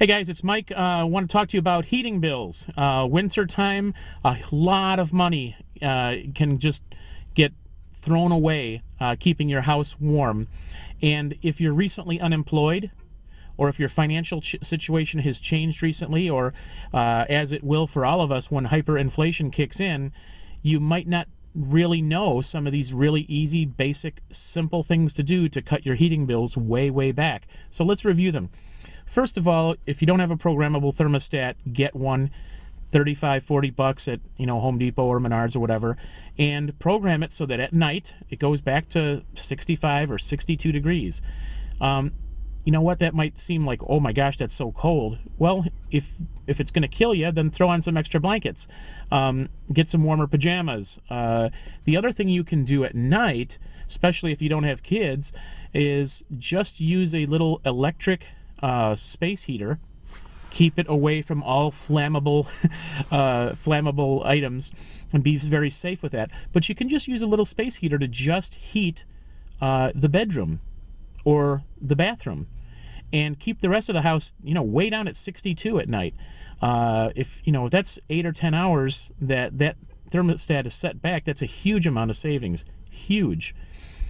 Hey guys, it's Mike. I want to talk to you about heating bills. Winter time, a lot of money can just get thrown away keeping your house warm. And if you're recently unemployed, or if your financial situation has changed recently, or as it will for all of us when hyperinflation kicks in, you might not really know some of these really easy, basic, simple things to do to cut your heating bills way, way back. So let's review them. First of all, if you don't have a programmable thermostat, get one. 35, 40 bucks at Home Depot or Menards or whatever, and program it so that at night it goes back to 65 or 62 degrees. You know what, that might seem like, oh my gosh, that's so cold. Well, if it's going to kill you, then throw on some extra blankets. Get some warmer pajamas. The other thing you can do at night, especially if you don't have kids, is just use a little electric space heater. Keep it away from all flammable flammable items and be very safe with that. But you can just use a little space heater to just heat the bedroom or the bathroom and keep the rest of the house way down at 62 at night. If that's 8 or 10 hours that thermostat is set back, that's a huge amount of savings. Huge.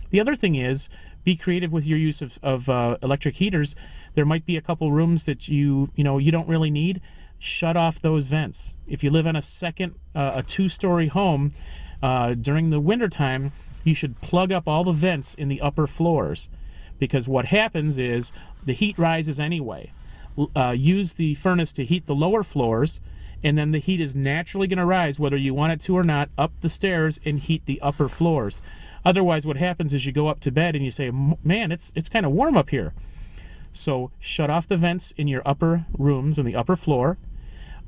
The other thing is, be creative with your use of electric heaters. There might be a couple rooms that you don't really need. Shut off those vents. If you live in a two-story home, during the wintertime, you should plug up all the vents in the upper floors, because what happens is the heat rises anyway. Use the furnace to heat the lower floors, and then the heat is naturally going to rise, whether you want it to or not, up the stairs and heat the upper floors. Otherwise, what happens is you go up to bed and you say, man, it's kind of warm up here. So shut off the vents in your upper rooms on the upper floor.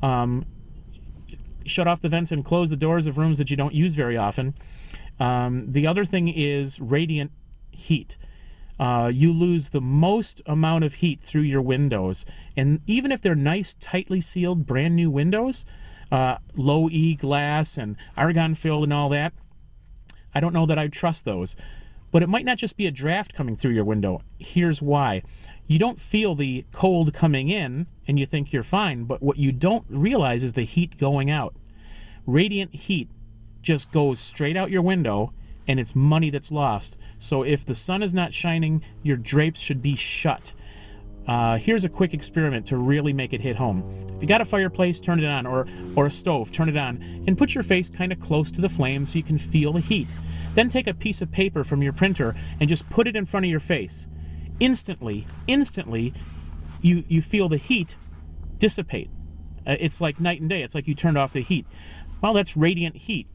Shut off the vents and close the doors of rooms that you don't use very often. The other thing is radiant heat. You lose the most amount of heat through your windows. And even if they're nice, tightly sealed, brand new windows, low E glass and argon filled and all that, I don't know that I'd trust those. But it might not just be a draft coming through your window. Here's why. You don't feel the cold coming in and you think you're fine, but what you don't realize is the heat going out. Radiant heat just goes straight out your window, and it's money that's lost. So if the sun is not shining, your drapes should be shut. Here's a quick experiment to really make it hit home. If you got a fireplace, turn it on, or a stove, turn it on, and put your face kind of close to the flame so you can feel the heat. Then take a piece of paper from your printer and just put it in front of your face. Instantly, you feel the heat dissipate. It's like night and day. It's like you turned off the heat. Well, that's radiant heat.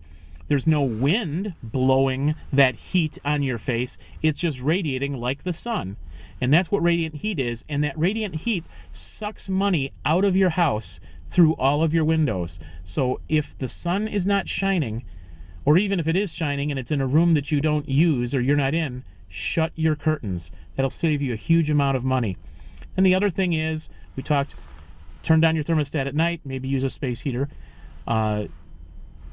There's no wind blowing that heat on your face. It's just radiating like the sun. And that's what radiant heat is. And that radiant heat sucks money out of your house through all of your windows. So if the sun is not shining, or even if it is shining and it's in a room that you don't use or you're not in, shut your curtains. That'll save you a huge amount of money. And the other thing is, we talked, turn down your thermostat at night, maybe use a space heater,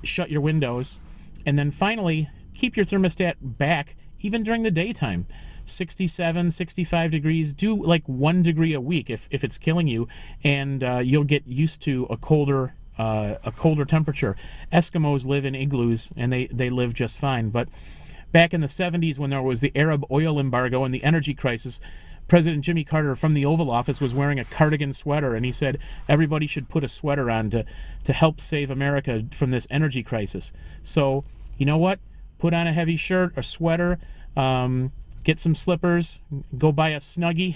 shut your windows, and then finally, keep your thermostat back even during the daytime. 67, 65 degrees, do like 1 degree a week if it's killing you, and you'll get used to a colder temperature. Eskimos live in igloos, and they live just fine. But back in the 70s, when there was the Arab oil embargo and the energy crisis, President Jimmy Carter from the Oval Office was wearing a cardigan sweater, and he said everybody should put a sweater on to help save America from this energy crisis. So, you know what? Put on a heavy shirt, a sweater, get some slippers, go buy a Snuggie,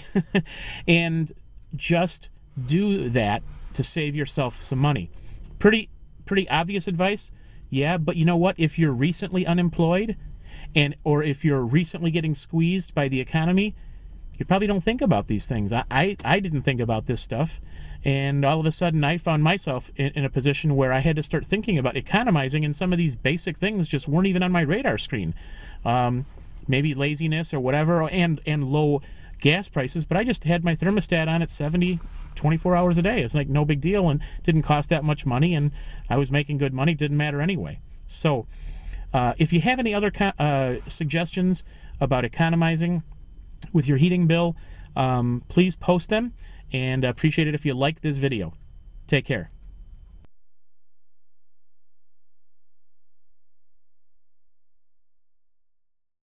and just do that to save yourself some money. Pretty obvious advice, yeah, but you know what? If you're recently unemployed, or if you're recently getting squeezed by the economy, you probably don't think about these things. I didn't think about this stuff, and all of a sudden I found myself in a position where I had to start thinking about economizing, and some of these basic things just weren't even on my radar screen. Maybe laziness or whatever, and low gas prices, but I just had my thermostat on at 70 24 hours a day. It's like no big deal, and didn't cost that much money, and I was making good money. Didn't matter anyway. So if you have any other suggestions about economizing with your heating bill, please post them, and appreciate it if you like this video. Take care.